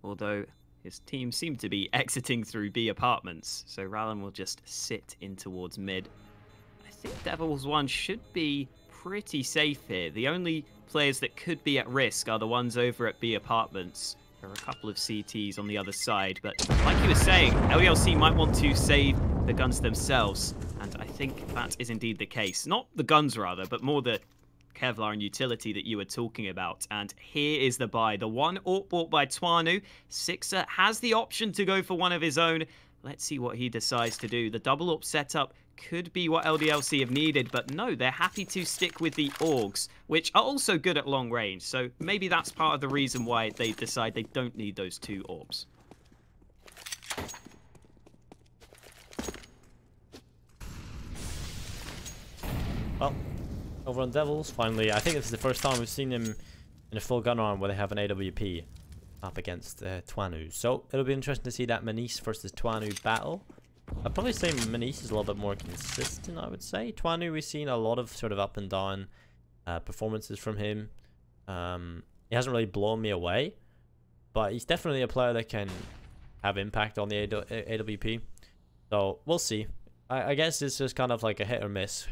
although his team seem to be exiting through B apartments, so Rowland will just sit in towards mid. I think devils.one should be pretty safe here. The only players that could be at risk are the ones over at B apartments. There are a couple of CTs on the other side, but like you were saying, LDLC might want to save the guns themselves, and I think that is indeed the case. Not the guns, rather, but more the Kevlar and utility that you were talking about. And here is the buy. The one AWP bought by Twanu. Sixer has the option to go for one of his own. Let's see what he decides to do. The double AWP setup could be what LDLC have needed, but no, they're happy to stick with the AUGs, which are also good at long range. So maybe that's part of the reason why they decide they don't need those 2 AWPs. Well, over on Devils, finally, I think this is the first time we've seen him in a full gun arm where they have an AWP up against Twanu. So it'll be interesting to see that Manice versus Twanu battle. I'd probably say Manice is a little bit more consistent, I would say. Twanu, we've seen a lot of sort of up and down performances from him. He hasn't really blown me away, but he's definitely a player that can have impact on the AWP. So we'll see. I guess it's just kind of like a hit or miss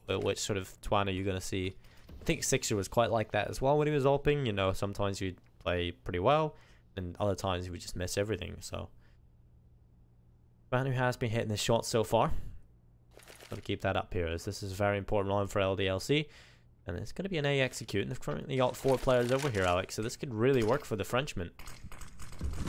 which sort of Twanu you're going to see. I think Sixer was quite like that as well when he was AWPing. You know, sometimes he'd play pretty well, and other times he would just miss everything. So Twanu has been hitting the shot so far. Got to keep that up here, as this is a very important line for LDLC. And it's going to be an A execute, and they've currently got 4 players over here, Alex, so this could really work for the Frenchman.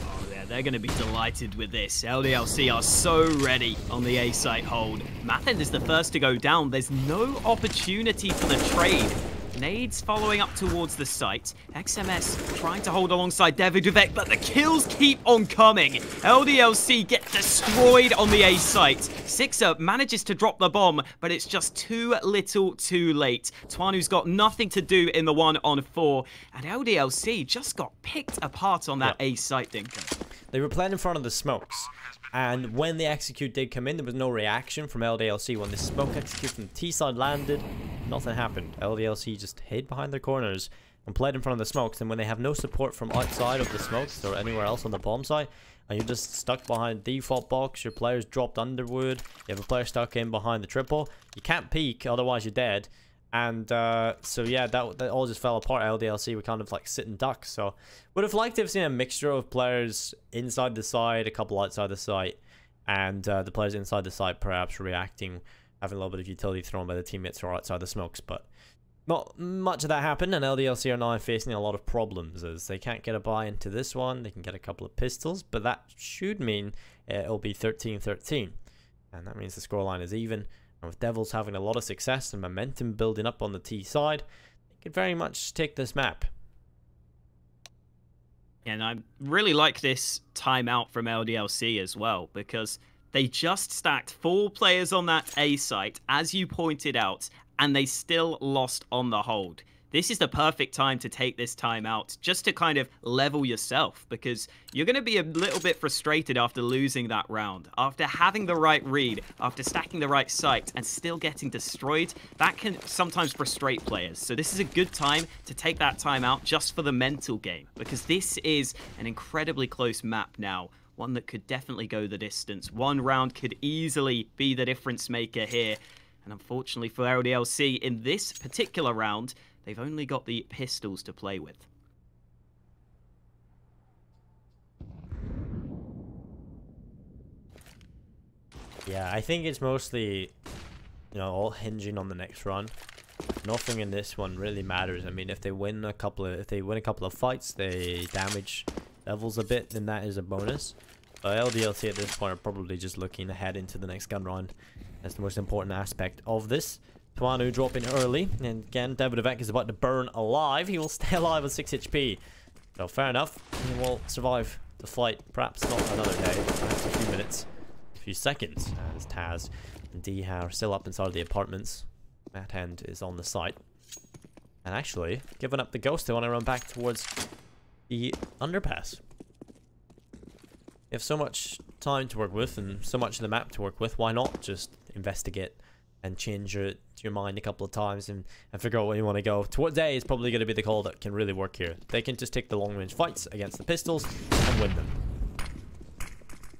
Oh yeah, they're going to be delighted with this. LDLC are so ready on the A site hold. Mathend is the first to go down. There's no opportunity for the trade. Nades following up towards the site. XMS trying to hold alongside devils.one, but the kills keep on coming. LDLC get destroyed on the A site. Sixer manages to drop the bomb, but it's just too little too late. Twanu's got nothing to do in the 1-on-4, and LDLC just got picked apart on that A site, Dinko. They were playing in front of the smokes. And when the execute did come in, there was no reaction from LDLC. When the smoke execute from the T side landed, nothing happened. LDLC just hid behind their corners and played in front of the smokes. And when they have no support from outside of the smokes or anywhere else on the bomb site, and you're just stuck behind default box, your player's dropped underwood, you have a player stuck in behind the triple, you can't peek, otherwise you're dead. And so yeah, that all just fell apart. LDLC were kind of like sitting ducks. So would have liked to have seen a mixture of players inside the site, a couple outside the site, and the players inside the site perhaps reacting, having a little bit of utility thrown by the teammates who are outside the smokes. But not much of that happened, and LDLC are now facing a lot of problems as they can't get a buy into this one. They can get a couple of pistols, but that should mean it'll be 13-13, and that means the scoreline is even. And with Devils having a lot of success and momentum building up on the T side, they could very much take this map. And I really like this timeout from LDLC as well, because they just stacked 4 players on that A site, as you pointed out, and they still lost on the hold. This is the perfect time to take this time out, just to kind of level yourself, because you're going to be a little bit frustrated after losing that round. After having the right read, after stacking the right site, and still getting destroyed, that can sometimes frustrate players. So this is a good time to take that time out just for the mental game, because this is an incredibly close map now. One that could definitely go the distance. One round could easily be the difference maker here. And unfortunately for LDLC, in this particular round, they've only got the pistols to play with. Yeah, I think it's mostly, you know, all hinging on the next run. Nothing in this one really matters. I mean, if they win a couple of fights, they damage Devils a bit, then that is a bonus. But LDLC at this point are probably just looking ahead into the next gun round. That's the most important aspect of this. Twanu dropping early, and again, devils.one is about to burn alive. He will stay alive with 6 HP. So fair enough, he will survive the fight. Perhaps not another day, perhaps a few minutes, a few seconds. As Taz and D are still up inside of the apartments. Matt End is on the site. And actually, giving up the ghost, they want to run back towards the underpass. You have so much time to work with and so much of the map to work with, why not just investigate and change your mind a couple of times and figure out where you want to go. Towards A is probably going to be the call that can really work here. They can just take the long-range fights against the pistols and win them.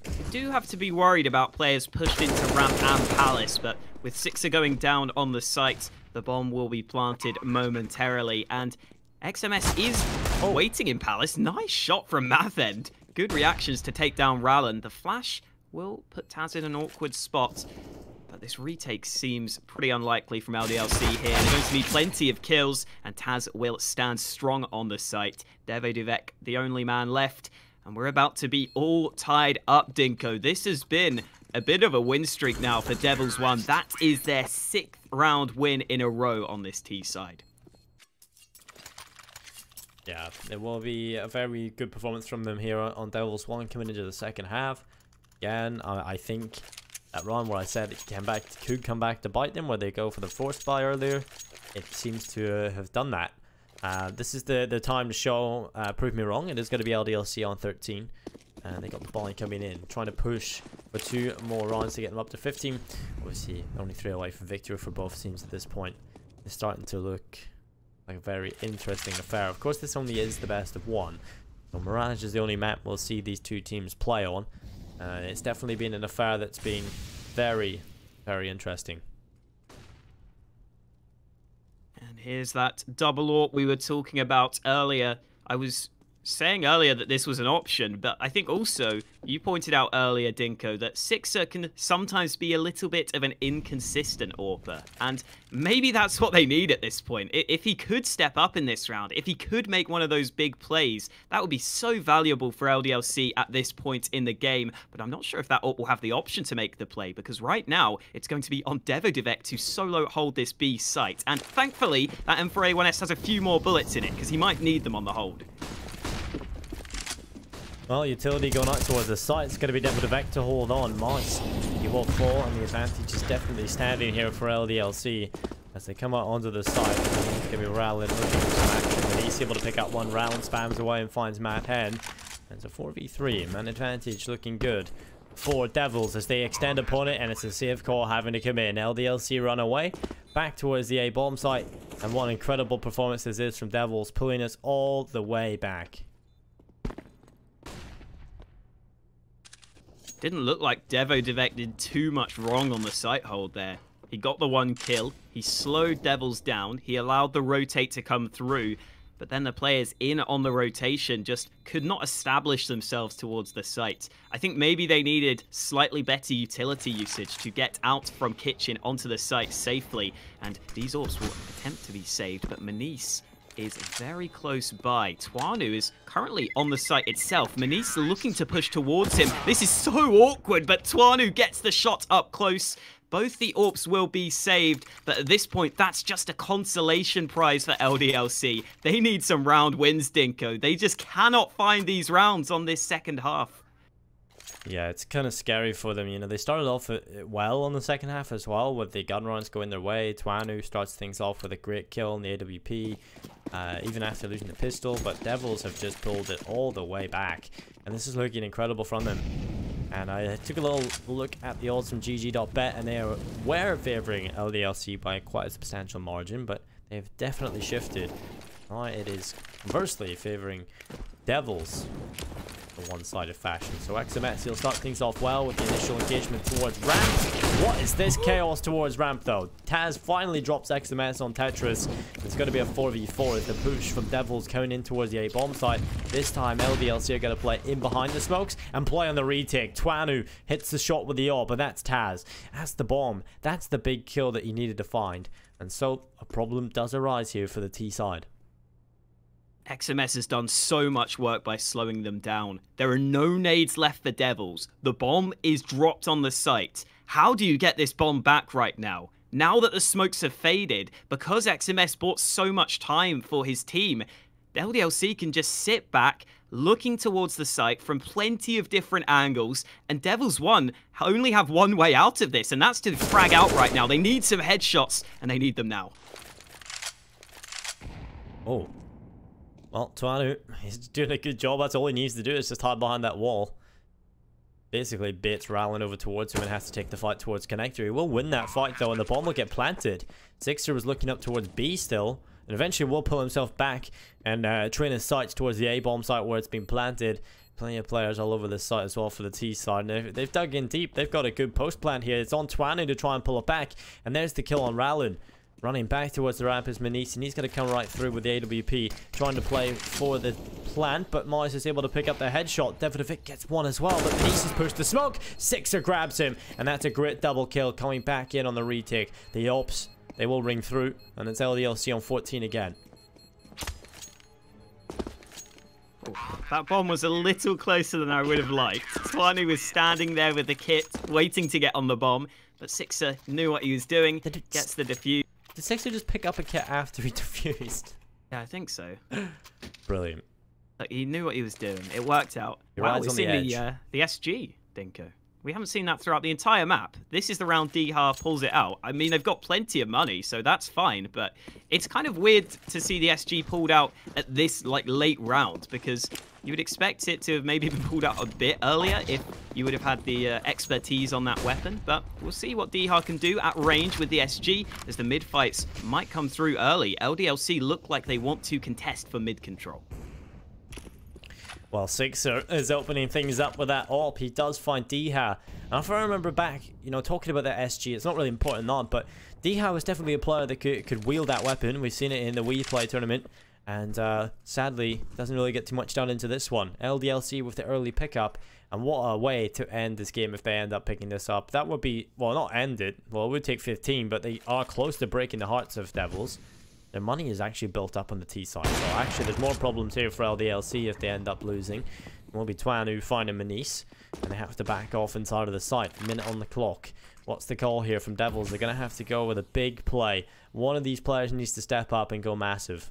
You do have to be worried about players pushed into ramp and palace, but with Sixer going down on the site, the bomb will be planted momentarily, and XMS is waiting in palace. Nice shot from Math End. Good reactions to take down Rallen. The flash will put Taz in an awkward spot. But this retake seems pretty unlikely from LDLC here. They're going to need plenty of kills, and Taz will stand strong on the site. devils.one, the only man left, and we're about to be all tied up, Dinko. This has been a bit of a win streak now for devils.one. That is their 6th round win in a row on this T side. Yeah, it will be a very good performance from them here on devils.one coming into the second half. Again, I think that run where I said it could come back to bite them, where they go for the force buy earlier, it seems to have done that. This is the time to show, prove me wrong. It is going to be LDLC on 13. And they got the ball coming in, trying to push for 2 more rounds to get them up to 15. Obviously, only 3 away from victory for both teams at this point. It's starting to look like a very interesting affair. Of course, this only is the best of 1. So Mirage is the only map we'll see these 2 teams play on. It's definitely been an affair that's been very, very interesting. And here's that double AWP we were talking about earlier. I was saying earlier that this was an option, but I think also you pointed out earlier, Dinko, that Sixer can sometimes be a little bit of an inconsistent AWPer, and maybe that's what they need at this point. If he could step up in this round, if he could make one of those big plays, that would be so valuable for LDLC at this point in the game, but I'm not sure if that AWP will have the option to make the play, because right now it's going to be on devils.one to solo hold this B site, and thankfully that M4A1S has a few more bullets in it, because he might need them on the hold. Well, utility going out towards the site. It's going to be devils.one to hold on. Mice, he will fall, and the advantage is definitely standing here for LDLC as they come out onto the site. It's going to be Rowland looking for some action, but he's able to pick up one round, spams away and finds Matt Hen. And it's a 4v3. Man advantage looking good for Devils as they extend upon it, and it's a safe call having to come in. LDLC run away back towards the A bomb site, and what an incredible performance this is from Devils, pulling us all the way back. Didn't look like devils.one did too much wrong on the site hold there. He got the one kill, he slowed Devils down, he allowed the rotate to come through, but then the players in on the rotation just could not establish themselves towards the site. I think maybe they needed slightly better utility usage to get out from Kitchen onto the site safely, and these orbs will attempt to be saved, but Manice is very close by. Twanu is currently on the site itself. Manice looking to push towards him. This is so awkward, but Twanu gets the shot up close. Both the AWPs will be saved, but at this point, that's just a consolation prize for LDLC. They need some round wins, Dinko. They just cannot find these rounds on this second half. Yeah, it's kind of scary for them. You know, they started off well on the second half as well, with the gun runs going their way. Twanu starts things off with a great kill in the AWP, even after losing the pistol. But Devils have just pulled it all the way back, and this is looking incredible from them. And I took a little look at the odds from GG.BET, and they were favoring LDLC by quite a substantial margin, but they've definitely shifted. Now it is conversely favoring Devils in a one-sided fashion. So XMS, he'll start things off well with the initial engagement towards ramp. What is this chaos towards ramp though? Taz finally drops XMS on Tetris. It's going to be a 4v4 as the push from Devils coming in towards the A bomb site. This time LDLC are going to play in behind the smokes and play on the retake. Twanu hits the shot with the AWP, but that's Taz. That's the bomb. That's the big kill that he needed to find. And so a problem does arise here for the T side. XMS has done so much work by slowing them down. There are no nades left for Devils. The bomb is dropped on the site. How do you get this bomb back right now? Now that the smokes have faded, because XMS bought so much time for his team, LDLC can just sit back, looking towards the site from plenty of different angles, and devils.one only have one way out of this, and that's to frag out right now. They need some headshots, and they need them now. Oh. Well, Twanu, he's doing a good job. That's all he needs to do is just hide behind that wall. Basically, baits Rowland over towards him and has to take the fight towards Connector. He will win that fight, though, and the bomb will get planted. Sixer was looking up towards B still, and eventually will pull himself back and train his sights towards the A-bomb site where it's been planted. Plenty of players all over this site as well for the T side. And they've dug in deep. They've got a good post plant here. It's on Twanu to try and pull it back, and there's the kill on Rowland. Running back towards the ramp is Manice, and he's going to come right through with the AWP, trying to play for the plant, but Mars is able to pick up the headshot. devils.one gets one as well, but Manice has pushed the smoke. Sixer grabs him, and that's a great double kill coming back in on the retake. The AWPs, they will ring through, and it's LDLC on 14 again. That bomb was a little closer than I would have liked. Twanu was standing there with the kit, waiting to get on the bomb, but Sixer knew what he was doing, gets the defuse. Did Sixer just pick up a kit after he defused? Yeah, I think so. Brilliant. Like, he knew what he was doing. It worked out. Wow, we've seen the SG, Dinko. We haven't seen that throughout the entire map. This is the round D-Har pulls it out. I mean, they've got plenty of money, so that's fine. But it's kind of weird to see the SG pulled out at this late round, because you would expect it to have maybe been pulled out a bit earlier if you would have had the expertise on that weapon. But we'll see what D-Har can do at range with the SG, as the mid fights might come through early. LDLC look like they want to contest for mid control. Well, Sixer is opening things up with that AWP. He does find D-Har. And if I remember back, you know, talking about that SG, it's not really important not, but D-Har was definitely a player that could wield that weapon. We've seen it in the We Play tournament. And sadly, doesn't really get too much done into this one. LDLC with the early pickup. And what a way to end this game if they end up picking this up. That would be, well, not end it. Well, it would take 15, but they are close to breaking the hearts of Devils. Their money is actually built up on the T side. So actually, there's more problems here for LDLC if they end up losing. It will be Twan who find a Manice. And they have to back off inside of the site. A minute on the clock. What's the call here from Devils? They're going to have to go with a big play. One of these players needs to step up and go massive.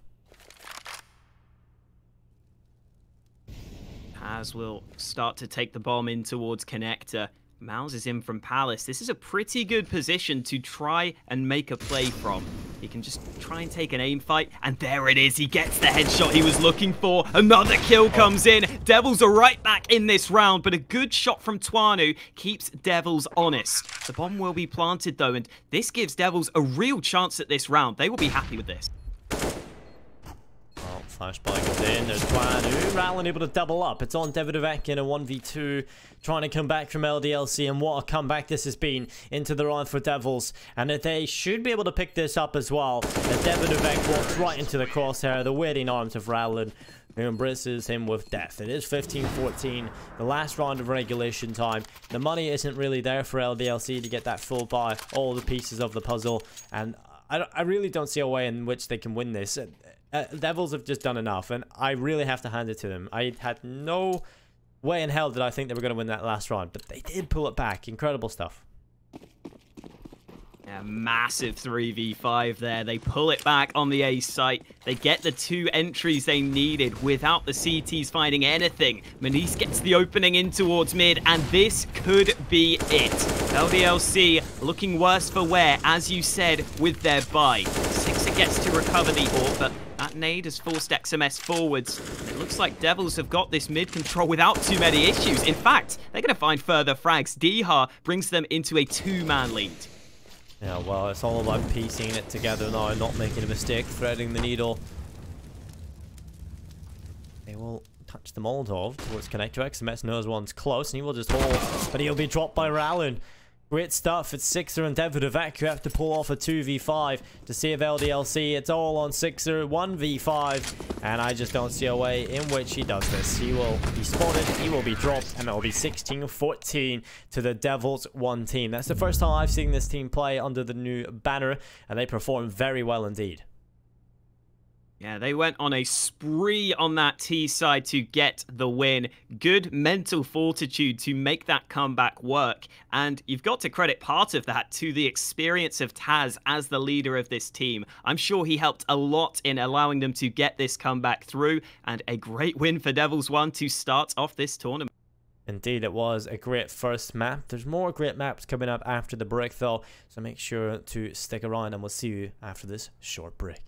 As will start to take the bomb in towards Connector. Mouse is in from Palace. This is a pretty good position to try and make a play from. He can just try and take an aim fight, and there it is. He gets the headshot he was looking for. Another kill comes in. Devils are right back in this round, but a good shot from Twanu keeps Devils honest. The bomb will be planted, though, and this gives Devils a real chance at this round. They will be happy with this. Flashbang goes in, there's Twanu. Rallen able to double up. It's on devils.one in a 1v2, trying to come back from LDLC, and what a comeback this has been into the round for Devils. And that they should be able to pick this up as well. The devils.one walks right into the crosshair, the waiting arms of Rallen, who embraces him with death. It is 15-14, the last round of regulation time. The money isn't really there for LDLC to get that full buy, all the pieces of the puzzle, and I really don't see a way in which they can win this. Devils have just done enough, and I really have to hand it to them. I had no way in hell did I think they were going to win that last round, but they did pull it back. Incredible stuff. A massive 3v5 there. They pull it back on the A site. They get the 2 entries they needed without the CTs finding anything. Manice gets the opening in towards mid, and this could be it. LDLC looking worse for wear, as you said, with their buy. Sixer gets to recover the AWP, but that nade has forced XMS forwards. It looks like Devils have got this mid control without too many issues. In fact, they're going to find further frags. Dihar brings them into a 2-man lead. Yeah, well, it's all about piecing it together now, not making a mistake, threading the needle. They will touch the Molotov towards Connector. XMS knows one's close, and he will just hold, but he'll be dropped by Rallen. Great stuff. It's Sixer and devils.one who have to pull off a 2v5 to save LDLC. It's all on Sixer, 1v5, and I just don't see a way in which he does this. He will be spotted, he will be dropped, and it will be 16-14 to the devils.one team. That's the first time I've seen this team play under the new banner, and they perform very well indeed. Yeah, they went on a spree on that T side to get the win. Good mental fortitude to make that comeback work. And you've got to credit part of that to the experience of Taz as the leader of this team. I'm sure he helped a lot in allowing them to get this comeback through. And a great win for devils.one to start off this tournament. Indeed, it was a great first map. There's more great maps coming up after the break though. So make sure to stick around, and we'll see you after this short break.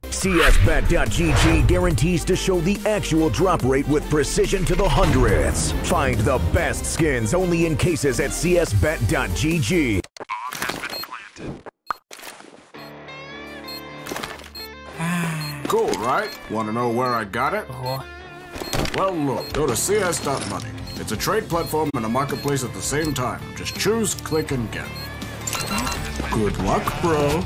CSBET.GG guarantees to show the actual drop rate with precision to the hundreds. Find the best skins only in cases at CSBET.GG. Cool, right? Want to know where I got it? Well, look, go to CS.money. It's a trade platform and a marketplace at the same time. Just choose, click, and get. Good luck, bro.